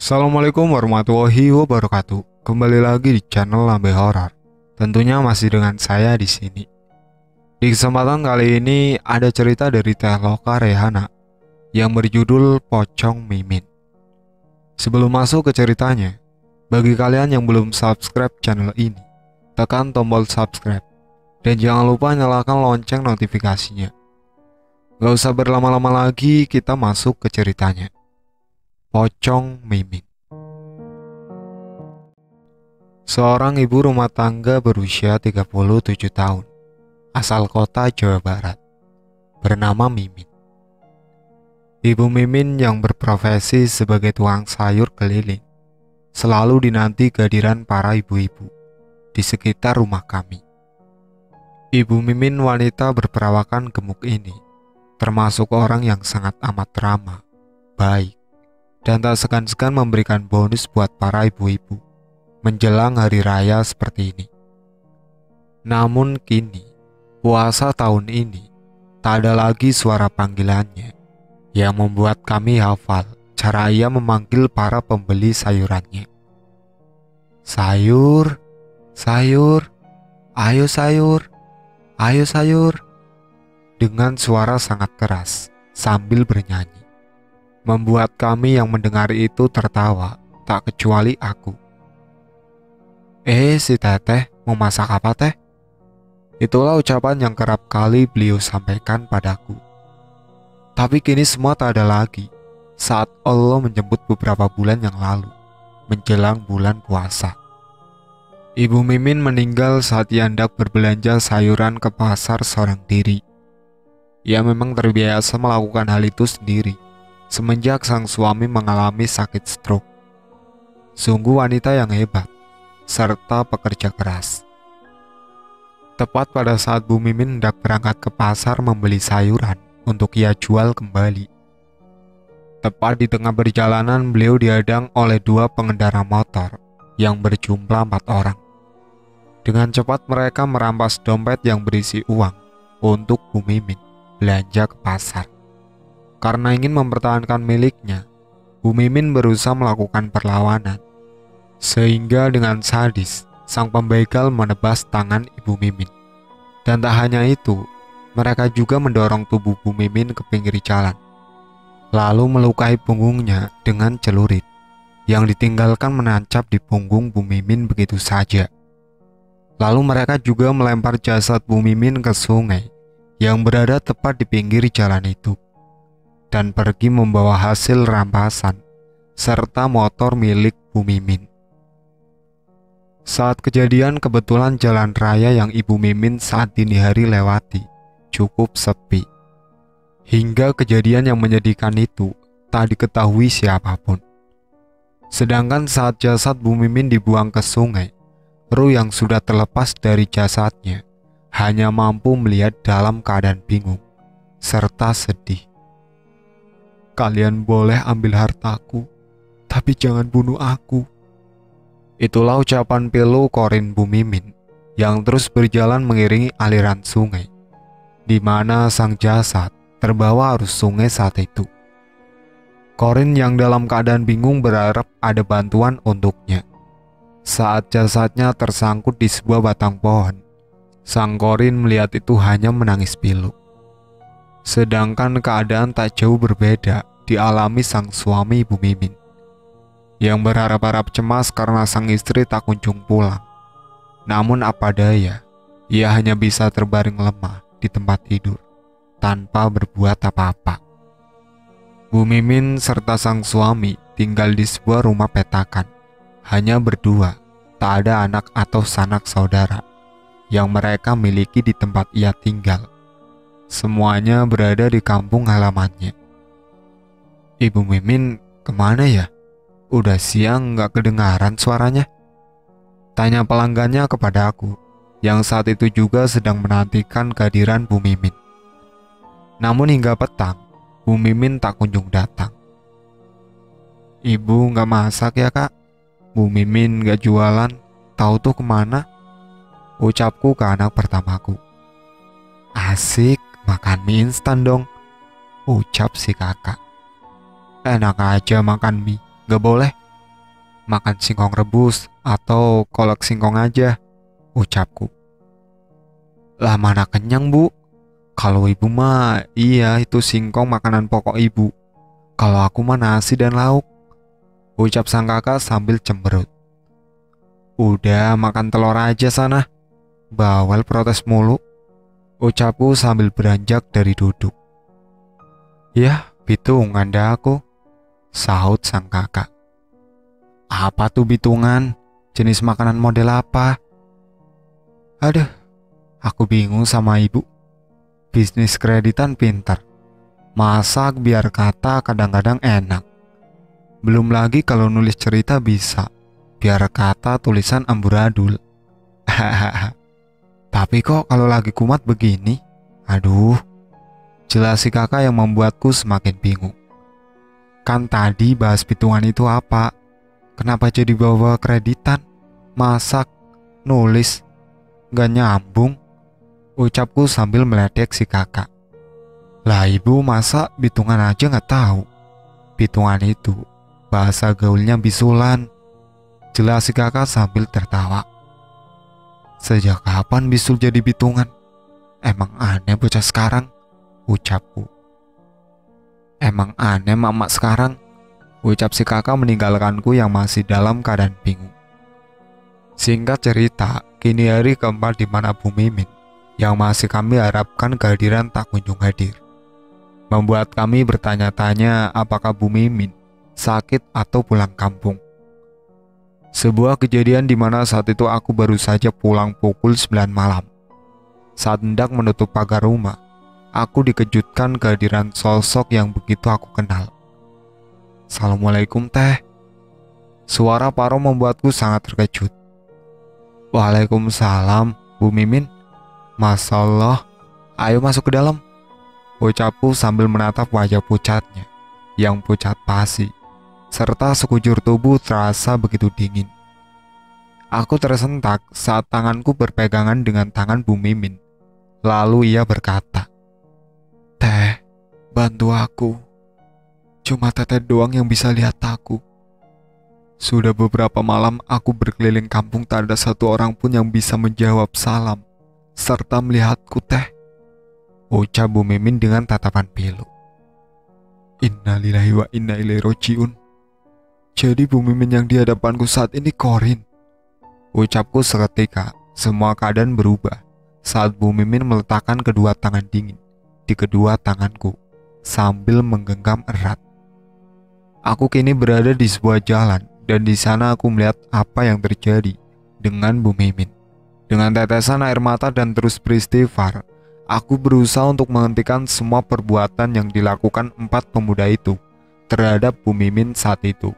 Assalamualaikum warahmatullahi wabarakatuh. Kembali lagi di channel Lambe Horor. Tentunya masih dengan saya di sini. Di kesempatan kali ini ada cerita dari Teh Loka Rehana yang berjudul Pocong Mimin. Sebelum masuk ke ceritanya, bagi kalian yang belum subscribe channel ini, tekan tombol subscribe dan jangan lupa nyalakan lonceng notifikasinya. Gak usah berlama-lama lagi, kita masuk ke ceritanya. Pocong Mimin. Seorang ibu rumah tangga berusia 37 tahun, asal kota Jawa Barat, bernama Mimin. Ibu Mimin yang berprofesi sebagai tukang sayur keliling selalu dinanti kehadiran para ibu-ibu di sekitar rumah kami. Ibu Mimin wanita berperawakan gemuk ini termasuk orang yang sangat amat ramah, baik, dan tak segan-segan memberikan bonus buat para ibu-ibu menjelang hari raya seperti ini. Namun kini, puasa tahun ini, tak ada lagi suara panggilannya yang membuat kami hafal cara ia memanggil para pembeli sayurannya. Sayur, sayur, ayo sayur, ayo sayur, dengan suara sangat keras sambil bernyanyi, membuat kami yang mendengar itu tertawa, tak kecuali aku. Si teteh mau masak apa teh? Itulah ucapan yang kerap kali beliau sampaikan padaku. Tapi kini semua tak ada lagi saat Allah menjemput beberapa bulan yang lalu, menjelang bulan puasa. Ibu Mimin meninggal saat ia hendak berbelanja sayuran ke pasar seorang diri. Ia memang terbiasa melakukan hal itu sendiri semenjak sang suami mengalami sakit stroke. Sungguh wanita yang hebat, serta pekerja keras. Tepat pada saat Bu Mimin hendak berangkat ke pasar membeli sayuran untuk ia jual kembali. Tepat di tengah perjalanan beliau dihadang oleh dua pengendara motor yang berjumlah 4 orang. Dengan cepat mereka merampas dompet yang berisi uang untuk Bu Mimin belanja ke pasar. Karena ingin mempertahankan miliknya, Bu Mimin berusaha melakukan perlawanan. Sehingga dengan sadis, sang pembegal menebas tangan Ibu Mimin. Dan tak hanya itu, mereka juga mendorong tubuh Bu Mimin ke pinggir jalan, lalu melukai punggungnya dengan celurit yang ditinggalkan menancap di punggung Bu Mimin begitu saja. Lalu mereka juga melempar jasad Bu Mimin ke sungai yang berada tepat di pinggir jalan itu, dan pergi membawa hasil rampasan serta motor milik Bu Mimin. Saat kejadian kebetulan jalan raya yang Ibu Mimin saat dini hari lewati cukup sepi. Hingga kejadian yang menyedihkan itu tak diketahui siapapun. Sedangkan saat jasad Bu Mimin dibuang ke sungai, ruh yang sudah terlepas dari jasadnya hanya mampu melihat dalam keadaan bingung serta sedih. Kalian boleh ambil hartaku, tapi jangan bunuh aku. Itulah ucapan pilu korin Bu Mimin yang terus berjalan mengiringi aliran sungai, di mana sang jasad terbawa arus sungai saat itu. Korin yang dalam keadaan bingung berharap ada bantuan untuknya. Saat jasadnya tersangkut di sebuah batang pohon, sang korin melihat itu hanya menangis pilu. Sedangkan keadaan tak jauh berbeda dialami sang suami Bu Mimin, yang berharap-harap cemas karena sang istri tak kunjung pulang. Namun apa daya, ia hanya bisa terbaring lemah di tempat tidur, tanpa berbuat apa-apa. Bu Mimin serta sang suami tinggal di sebuah rumah petakan, hanya berdua, tak ada anak atau sanak saudara yang mereka miliki di tempat ia tinggal. Semuanya berada di kampung halamannya. Ibu Mimin kemana ya? Udah siang gak kedengaran suaranya? Tanya pelanggannya kepada aku, yang saat itu juga sedang menantikan kehadiran Bu Mimin. Namun hingga petang, Bu Mimin tak kunjung datang. Ibu gak masak ya kak? Bu Mimin gak jualan, tahu tuh kemana? Ucapku ke anak pertamaku. Asik, makan mie instan dong, ucap si kakak. Enak aja makan mie, gak boleh, Makan singkong rebus atau kolak singkong aja, ucapku. Lah mana kenyang bu? Kalau ibu mah iya itu singkong makanan pokok ibu. Kalau aku mah nasi dan lauk, ucap sang kakak sambil cemberut. Udah makan telur aja sana. Bawel protes mulu, ucapku sambil beranjak dari duduk. Yah, bitungan dah aku, sahut sang kakak. Apa tuh bitungan? Jenis makanan model apa? Aduh, aku bingung sama ibu. Bisnis kreditan pintar, masak biar kata kadang-kadang enak. Belum lagi kalau nulis cerita bisa, biar kata tulisan amburadul. Hahaha. Tapi kok kalau lagi kumat begini? Aduh, jelas si kakak yang membuatku semakin bingung. Kan tadi bahas hitungan itu apa? Kenapa jadi bawa kreditan? Masak, nulis, gak nyambung, ucapku sambil meledek si kakak. Lah ibu masa hitungan aja gak tahu? Hitungan itu bahasa gaulnya bisulan, jelas si kakak sambil tertawa. Sejak kapan bisul jadi hitungan? Emang aneh bocah sekarang, ucapku. Emang aneh mama sekarang, ucap si kakak meninggalkanku yang masih dalam keadaan bingung. Singkat cerita, kini hari keempat di mana Bu Mimin yang masih kami harapkan kehadiran tak kunjung hadir, membuat kami bertanya-tanya apakah Bu Mimin sakit atau pulang kampung. Sebuah kejadian di mana saat itu aku baru saja pulang pukul 9 malam. Saat hendak menutup pagar rumah, aku dikejutkan kehadiran sosok yang begitu aku kenal. Assalamualaikum teh. Suara Paro membuatku sangat terkejut. Waalaikumsalam, Bu Mimin. Masya Allah, ayo masuk ke dalam, ucapku sambil menatap wajah pucatnya yang pucat pasi, serta sekujur tubuh terasa begitu dingin. Aku tersentak saat tanganku berpegangan dengan tangan Bu Mimin. Lalu ia berkata, "Teh, bantu aku. Cuma teteh doang yang bisa lihat aku. Sudah beberapa malam aku berkeliling kampung, tak ada satu orang pun yang bisa menjawab salam serta melihatku teh," ucap Bu Mimin dengan tatapan pilu. Innalillahi wa inna ilaihi rojiun. Jadi Bu Mimin yang di hadapanku saat ini Korin, ucapku seketika. Semua keadaan berubah saat Bu Mimin meletakkan kedua tangan dingin di kedua tanganku sambil menggenggam erat. Aku kini berada di sebuah jalan dan di sana aku melihat apa yang terjadi dengan Bu Mimin. Dengan tetesan air mata dan terus beristighfar, aku berusaha untuk menghentikan semua perbuatan yang dilakukan 4 pemuda itu terhadap Bu Mimin saat itu.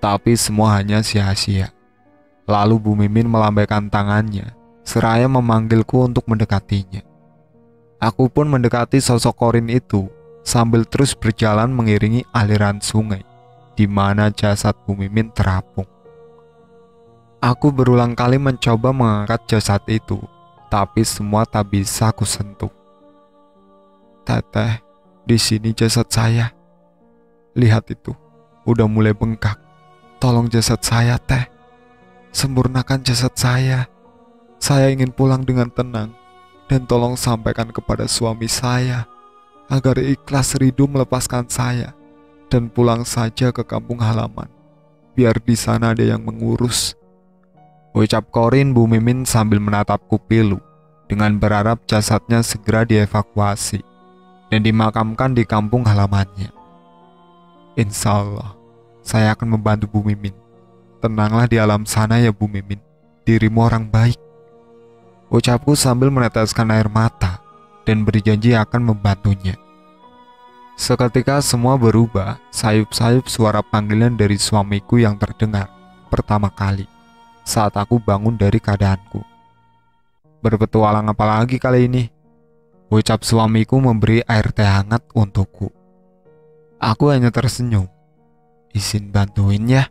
Tapi semua hanya sia-sia. Lalu Bu Mimin melambaikan tangannya seraya memanggilku untuk mendekatinya. Aku pun mendekati sosok Korin itu sambil terus berjalan mengiringi aliran sungai di mana jasad Bu Mimin terapung. Aku berulang kali mencoba mengangkat jasad itu, tapi semua tak bisa aku sentuh. Teteh, di sini jasad saya. Lihat itu, udah mulai bengkak. Tolong jasad saya, teh. Sempurnakan jasad saya. Saya ingin pulang dengan tenang. Dan tolong sampaikan kepada suami saya agar ikhlas ridho melepaskan saya dan pulang saja ke kampung halaman. Biar di sana ada yang mengurus, ucap Korin Bu Mimin sambil menatapku pilu dengan berharap jasadnya segera dievakuasi dan dimakamkan di kampung halamannya. Insya Allah, saya akan membantu Bu Mimin. Tenanglah di alam sana ya Bu Mimin, dirimu orang baik, ucapku sambil meneteskan air mata dan berjanji akan membantunya. Seketika semua berubah, sayup-sayup suara panggilan dari suamiku yang terdengar pertama kali saat aku bangun dari keadaanku. Berpetualang apa lagi kali ini? Ucap suamiku memberi air teh hangat untukku. Aku hanya tersenyum. Izin bantuin ya,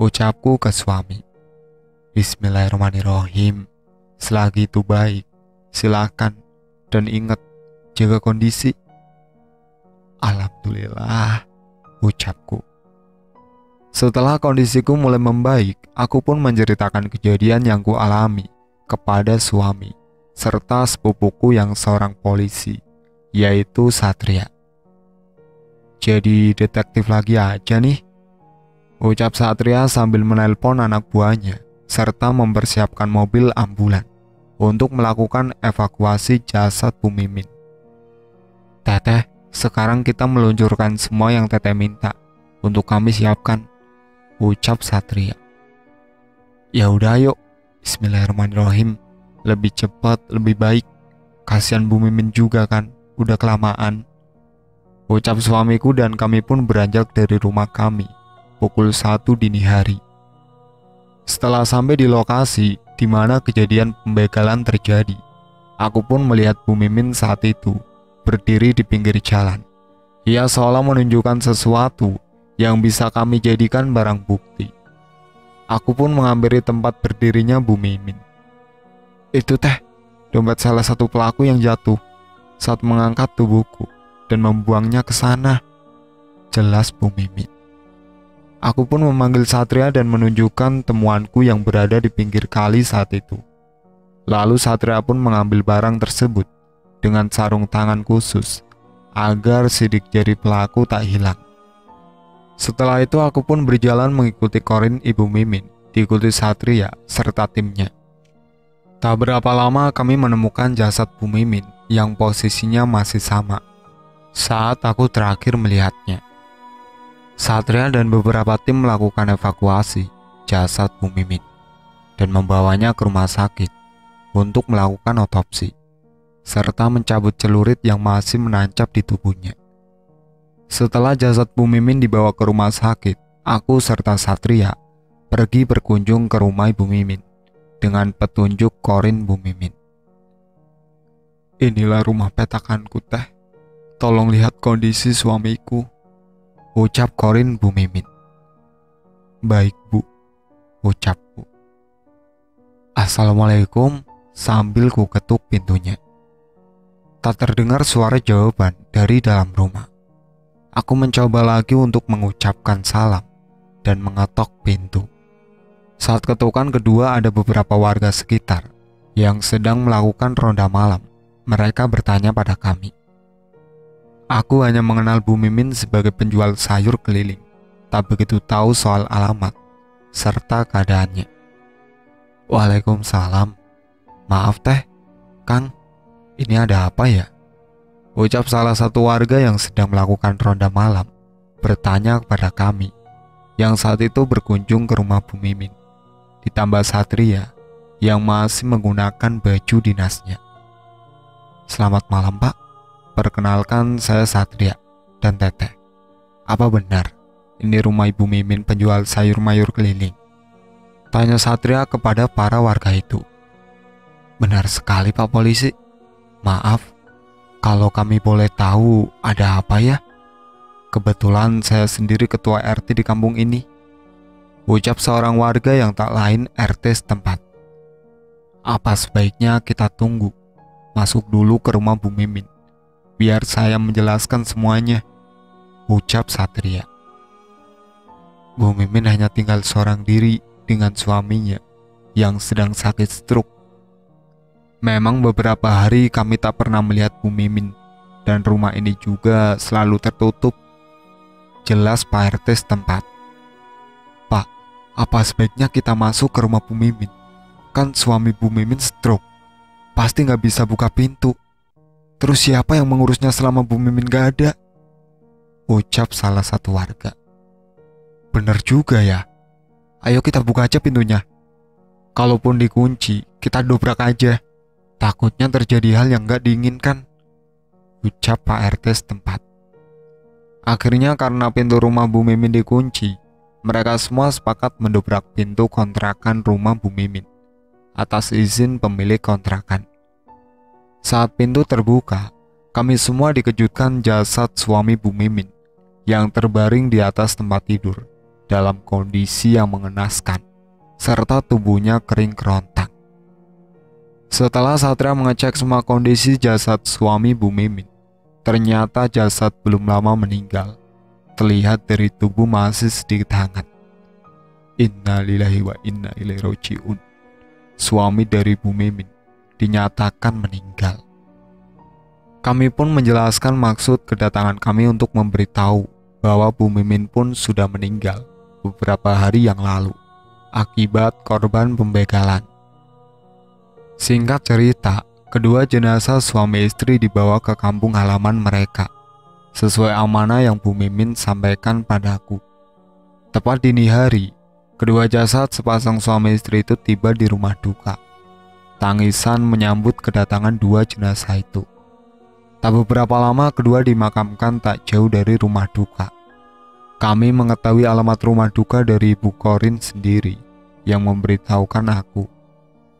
ucapku ke suami. Bismillahirrahmanirrahim. Selagi itu baik, silakan. Dan ingat, jaga kondisi. Alhamdulillah, ucapku. Setelah kondisiku mulai membaik, aku pun menceritakan kejadian yang kualami kepada suami, serta sepupuku yang seorang polisi, yaitu Satria. "Jadi detektif lagi aja nih," ucap Satria sambil menelpon anak buahnya, serta mempersiapkan mobil ambulan untuk melakukan evakuasi jasad Bu Mimin. "Teteh, sekarang kita meluncurkan semua yang Teteh minta untuk kami siapkan," ucap Satria. "Ya udah yuk, bismillahirrahmanirrahim. Lebih cepat, lebih baik. Kasihan Bu Mimin juga kan, udah kelamaan," ucap suamiku, dan kami pun beranjak dari rumah kami pukul 1 dini hari. Setelah sampai di lokasi di mana kejadian pembegalan terjadi, aku pun melihat Bu Mimin saat itu berdiri di pinggir jalan. Ia seolah menunjukkan sesuatu yang bisa kami jadikan barang bukti. Aku pun menghampiri tempat berdirinya Bu Mimin. "Itu teh, dompet salah satu pelaku yang jatuh saat mengangkat tubuhku dan membuangnya ke sana," jelas Bu Mimin. Aku pun memanggil Satria dan menunjukkan temuanku yang berada di pinggir kali saat itu. Lalu Satria pun mengambil barang tersebut dengan sarung tangan khusus agar sidik jari pelaku tak hilang. Setelah itu aku pun berjalan mengikuti Korin Ibu Mimin, diikuti Satria serta timnya. Tak berapa lama kami menemukan jasad Bu Mimin yang posisinya masih sama saat aku terakhir melihatnya. Satria dan beberapa tim melakukan evakuasi jasad Bu Mimin dan membawanya ke rumah sakit untuk melakukan otopsi serta mencabut celurit yang masih menancap di tubuhnya. Setelah jasad Bu Mimin dibawa ke rumah sakit, aku serta Satria pergi berkunjung ke rumah Ibu Mimin dengan petunjuk Korin Bu Mimin. "Inilah rumah petakanku teh, tolong lihat kondisi suamiku," ucap Korin Bu Mimin. "Baik Bu," ucapku. "Assalamualaikum," sambil ku ketuk pintunya. Tak terdengar suara jawaban dari dalam rumah. Aku mencoba lagi untuk mengucapkan salam dan mengetok pintu. Saat ketukan kedua, ada beberapa warga sekitar yang sedang melakukan ronda malam. Mereka bertanya pada kami. Aku hanya mengenal Bu Mimin sebagai penjual sayur keliling, tak begitu tahu soal alamat serta keadaannya. "Waalaikumsalam. Maaf teh, Kang, ini ada apa ya?" ucap salah satu warga yang sedang melakukan ronda malam bertanya kepada kami yang saat itu berkunjung ke rumah Bu Mimin, ditambah Satria yang masih menggunakan baju dinasnya. "Selamat malam Pak, perkenalkan saya Satria dan Teteh. Apa benar ini rumah Ibu Mimin penjual sayur mayur keliling?" tanya Satria kepada para warga itu. "Benar sekali Pak Polisi. Maaf, kalau kami boleh tahu ada apa ya? Kebetulan saya sendiri ketua RT di kampung ini," ucap seorang warga yang tak lain RT setempat. "Apa sebaiknya kita tunggu masuk dulu ke rumah Bu Mimin, biar saya menjelaskan semuanya," ucap Satria. Bu Mimin hanya tinggal seorang diri dengan suaminya yang sedang sakit stroke. Memang beberapa hari kami tak pernah melihat Bu Mimin dan rumah ini juga selalu tertutup, jelas Pak RT setempat. "Pak, apa sebaiknya kita masuk ke rumah Bu Mimin? Kan suami Bu Mimin stroke, pasti nggak bisa buka pintu. Terus siapa yang mengurusnya selama Bu Mimin gak ada?" ucap salah satu warga. "Bener juga ya, ayo kita buka aja pintunya. Kalaupun dikunci, kita dobrak aja. Takutnya terjadi hal yang gak diinginkan," ucap Pak RT setempat. Akhirnya karena pintu rumah Bu Mimin dikunci, mereka semua sepakat mendobrak pintu kontrakan rumah Bu Mimin atas izin pemilik kontrakan. Saat pintu terbuka, kami semua dikejutkan jasad suami Bu Mimin yang terbaring di atas tempat tidur dalam kondisi yang mengenaskan, serta tubuhnya kering kerontang. Setelah Satria mengecek semua kondisi jasad suami Bu Mimin, ternyata jasad belum lama meninggal. Terlihat dari tubuh masih sedikit hangat Innalillahi wa inna ilaihi raji'un. Suami dari Bu Mimin dinyatakan meninggal. Kami pun menjelaskan maksud kedatangan kami untuk memberitahu bahwa Bu Mimin pun sudah meninggal beberapa hari yang lalu akibat korban pembegalan. Singkat cerita, kedua jenazah suami istri dibawa ke kampung halaman mereka sesuai amanah yang Bu Mimin sampaikan padaku. Tepat dini hari, kedua jasad sepasang suami istri itu tiba di rumah duka. Tangisan menyambut kedatangan dua jenazah itu. Tak beberapa lama kedua dimakamkan tak jauh dari rumah duka. Kami mengetahui alamat rumah duka dari Ibu Korin sendiri yang memberitahukan aku.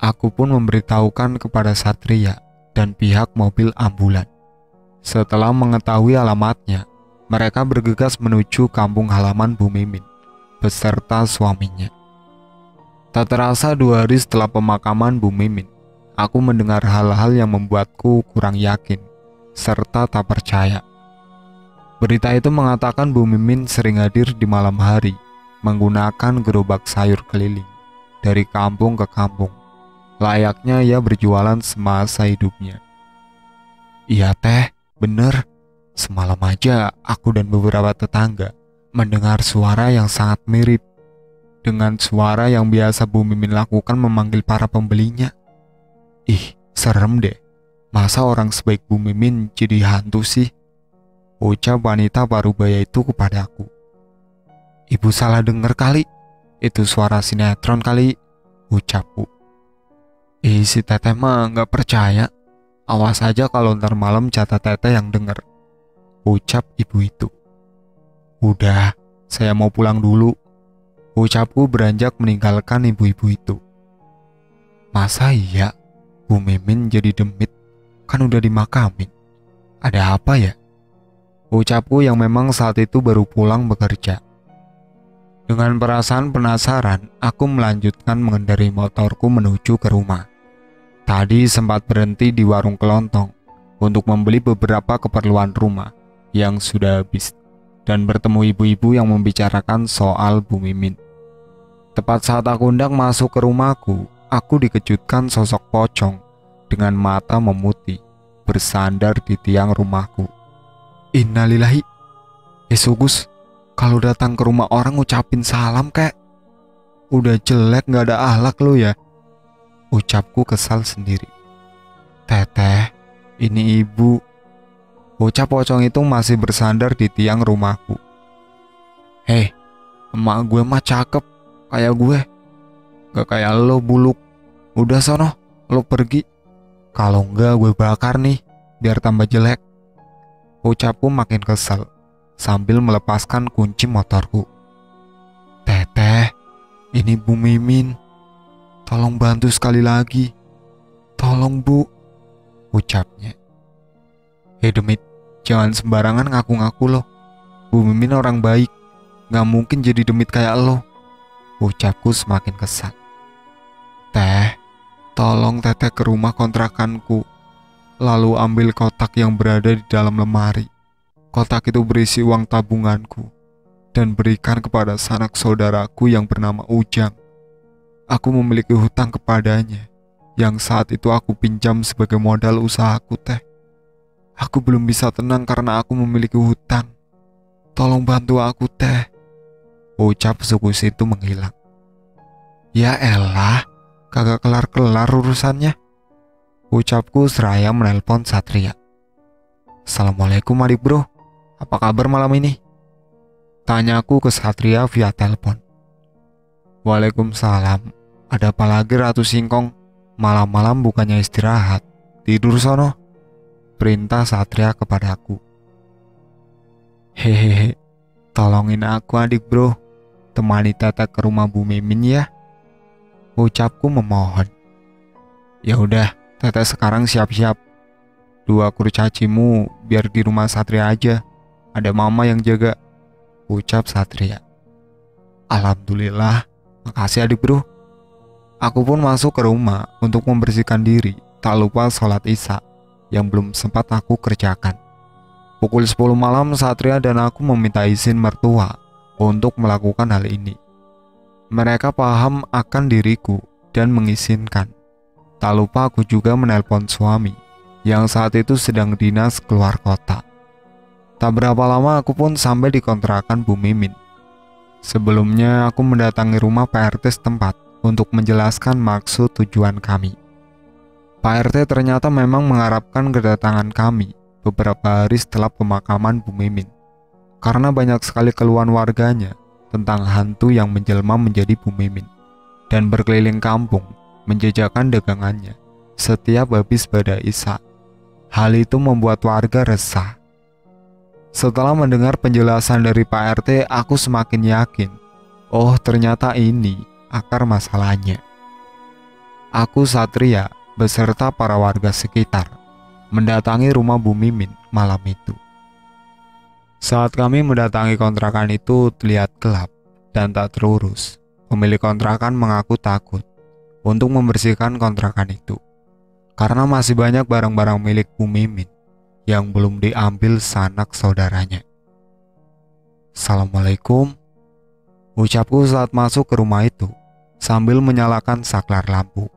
Aku pun memberitahukan kepada Satria dan pihak mobil ambulan. Setelah mengetahui alamatnya, mereka bergegas menuju kampung halaman Bu Mimin beserta suaminya. Tak terasa 2 hari setelah pemakaman Bu Mimin, aku mendengar hal-hal yang membuatku kurang yakin serta tak percaya. Berita itu mengatakan Bu Mimin sering hadir di malam hari menggunakan gerobak sayur keliling dari kampung ke kampung, layaknya ia berjualan semasa hidupnya. Iya teh, bener. Semalam aja aku dan beberapa tetangga mendengar suara yang sangat mirip dengan suara yang biasa Bu Mimin lakukan memanggil para pembelinya. Ih, serem deh. Masa orang sebaik Bu Mimin jadi hantu sih? Ucap wanita parubaya itu kepadaku. Ibu salah denger kali. Itu suara sinetron kali, ucapku. Si teteh mah gak percaya. Awas aja kalau ntar malam jatah teteh yang denger, ucap ibu itu. Udah, saya mau pulang dulu, ucapku beranjak meninggalkan ibu-ibu itu. Masa iya Bu Mimin jadi demit? Kan udah dimakamin. Ada apa ya? Ucapku yang memang saat itu baru pulang bekerja. Dengan perasaan penasaran, aku melanjutkan mengendarai motorku menuju ke rumah. Tadi sempat berhenti di warung kelontong untuk membeli beberapa keperluan rumah yang sudah habis dan bertemu ibu-ibu yang membicarakan soal Bu Mimin. Tepat saat aku hendak masuk ke rumahku, aku dikejutkan sosok pocong dengan mata memutih bersandar di tiang rumahku. Innalillahi. Sugus, kalau datang ke rumah orang ucapin salam kek. Udah jelek gak ada akhlak lu ya, ucapku kesal sendiri. Teteh, ini ibu. Bocah pocong itu masih bersandar di tiang rumahku. Hei, emak gue mah cakep kayak gue, gak kayak lo buluk. Udah sono, lo pergi. Kalau enggak gue bakar nih, biar tambah jelek, ucapku makin kesal sambil melepaskan kunci motorku. Teteh, ini Bu Mimin. Tolong bantu sekali lagi. Tolong Bu, ucapnya. Demit, jangan sembarangan ngaku-ngaku lo. Bu Mimin orang baik, gak mungkin jadi demit kayak lo, ucapku semakin kesal. Teh, tolong teteh ke rumah kontrakanku, lalu ambil kotak yang berada di dalam lemari. Kotak itu berisi uang tabunganku dan berikan kepada sanak saudaraku yang bernama Ujang. Aku memiliki hutang kepadanya yang saat itu aku pinjam sebagai modal usahaku teh. Aku belum bisa tenang karena aku memiliki hutang. Tolong bantu aku teh, ucap suku itu menghilang. Ya elah, kagak kelar-kelar urusannya, ucapku seraya menelpon Satria. Assalamualaikum adik bro, apa kabar malam ini? Tanyaku ke Satria via telepon. Waalaikumsalam, ada apa lagi Ratu Singkong? Malam-malam bukannya istirahat, tidur sono, perintah Satria kepadaku. Hehehe, tolongin aku adik bro, temani teteh ke rumah Bu Mimin ya, ucapku memohon. Ya udah, teteh sekarang siap-siap. 2 kurcacimu biar di rumah Satria aja, ada mama yang jaga, ucap Satria. Alhamdulillah, makasih adik bro. Aku pun masuk ke rumah untuk membersihkan diri, tak lupa sholat isya yang belum sempat aku kerjakan. Pukul 10 malam Satria dan aku meminta izin mertua untuk melakukan hal ini. Mereka paham akan diriku dan mengizinkan. Tak lupa aku juga menelpon suami yang saat itu sedang dinas keluar kota. Tak berapa lama aku pun sampai di kontrakan Bu Mimin. Sebelumnya aku mendatangi rumah Pak RT setempat untuk menjelaskan maksud tujuan kami. Pak RT ternyata memang mengharapkan kedatangan kami beberapa hari setelah pemakaman Bu Mimin, karena banyak sekali keluhan warganya tentang hantu yang menjelma menjadi Bu Mimin dan berkeliling kampung menjajakan dagangannya setiap habis pada Isya. Hal itu membuat warga resah. Setelah mendengar penjelasan dari Pak RT, aku semakin yakin, oh ternyata ini akar masalahnya. Aku Satria beserta para warga sekitar mendatangi rumah Bu Mimin malam itu. Saat kami mendatangi kontrakan itu terlihat gelap dan tak terurus. Pemilik kontrakan mengaku takut untuk membersihkan kontrakan itu karena masih banyak barang-barang milik Bu Mimin yang belum diambil sanak saudaranya. Assalamualaikum, ucapku saat masuk ke rumah itu sambil menyalakan saklar lampu.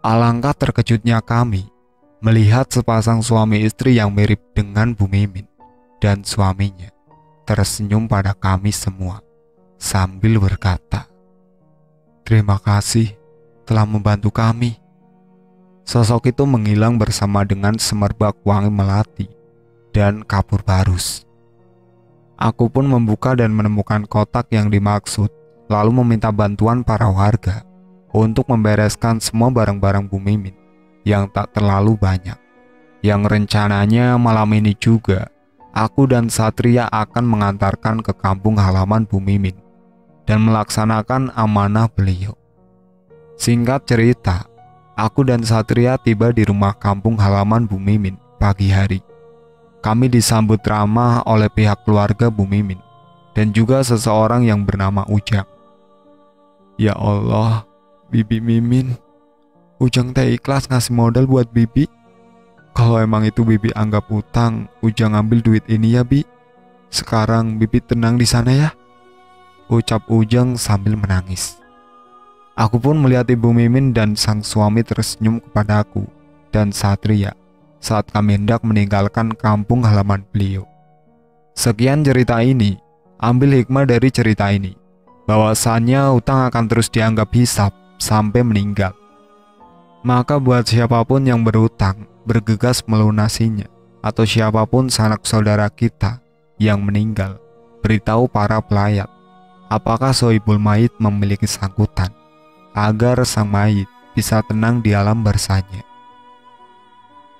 Alangkah terkejutnya kami melihat sepasang suami istri yang mirip dengan Bu Mimin dan suaminya tersenyum pada kami semua sambil berkata, "Terima kasih telah membantu kami." Sosok itu menghilang bersama dengan semerbak wangi melati dan kapur barus. Aku pun membuka dan menemukan kotak yang dimaksud, lalu meminta bantuan para warga untuk membereskan semua barang-barang Bu Mimin yang tak terlalu banyak. Yang rencananya malam ini juga, aku dan Satria akan mengantarkan ke kampung halaman Bu Mimin dan melaksanakan amanah beliau. Singkat cerita, aku dan Satria tiba di rumah kampung halaman Bu Mimin pagi hari. Kami disambut ramah oleh pihak keluarga Bu Mimin dan juga seseorang yang bernama Ujang. Ya Allah, Bibi Mimin, Ujang teh ikhlas ngasih modal buat Bibi. Kalau emang itu Bibi anggap utang, Ujang ambil duit ini ya Bi. Sekarang Bibi tenang di sana ya, ucap Ujang sambil menangis. Aku pun melihat Ibu Mimin dan sang suami tersenyum kepada aku dan Satria saat kami hendak meninggalkan kampung halaman beliau. Sekian cerita ini, ambil hikmah dari cerita ini, bahwasannya utang akan terus dianggap hisab sampai meninggal. Maka buat siapapun yang berutang, bergegas melunasinya, atau siapapun sanak saudara kita yang meninggal, beritahu para pelayat apakah sohibul mayit memiliki sangkutan, agar sang mayit bisa tenang di alam barzahnya.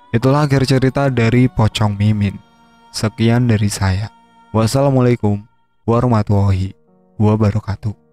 Itulah akhir cerita dari Pocong Mimin. Sekian dari saya. Wassalamualaikum warahmatullahi wabarakatuh.